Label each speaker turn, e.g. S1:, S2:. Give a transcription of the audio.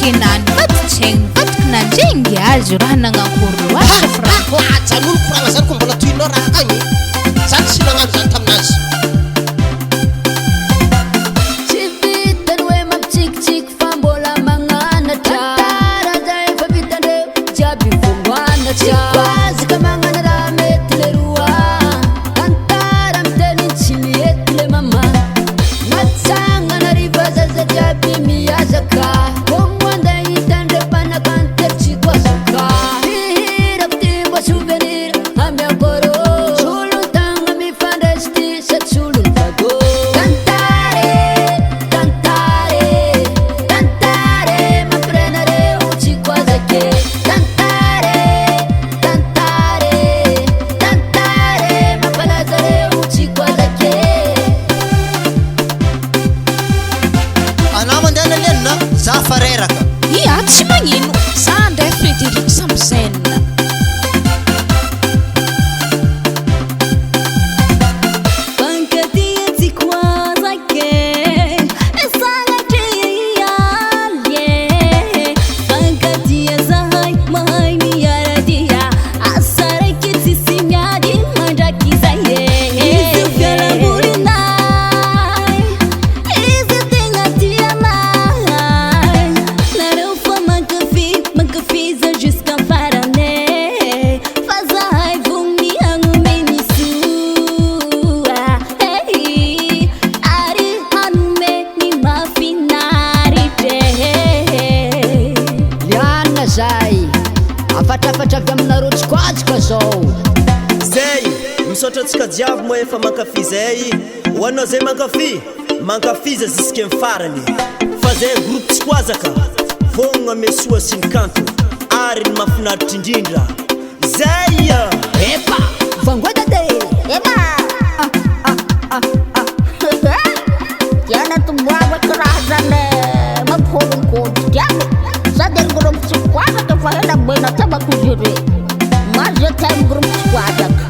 S1: kinany vatitsegny vatikinaandrengy azy raha nagnakory loatra franco
S2: ajanolo koragna zany ko mbola toinao raha agny zany tsy nagnano zany taminazy
S3: tsy vitany hoe mampitsikitsiky fa mbola magnanatra tara zay efa vitandreo jiaby vongoanatra azaka magnana raha mety le roa tantara miteny tsy miety le mama matsagnana riva zaza jiaby miazaka komoanda hitandreo mpanakantery tsy toazaka mihirako ty mbo souvenir amiakoro solotagna mifandresy ty sa tsolo ny vago tantare tantare tantare mamprenareo tsy koazake tantare tantare tantare mampalazareo tsy koazake
S2: anao mandeha nalianina za fa reraka
S1: ia tsy magnino za ndray Frédéric Samsen
S3: fankatia tsy koazake sanatria ialye fankatia zahay mahay miaradia asa raiky tsisy miady mandraky zaye izy fialambolinay izy tegna tianay nareo fa mankafiza jusqu'à farane fa zahay vogny hanomeny soa ary hanomeny mafinaritra lianina zay afatrafatra avy aminareo tsy koatsika zao
S4: zay misaotra antsika jiaby moa efa mankafy zay ho anao zay mankafiza ziske mifarany fa zay groupe tsy koazaka vognona mesoa sy ny kanto ary ny mafinaritra indrindra zay
S3: epa vangoeda de epa tiana tomboagna karaha zany mampiholonkodro jiaby sady groupe tsy koazaka fa ela mena tabako jure moi je t'aime groupe tsy koazaka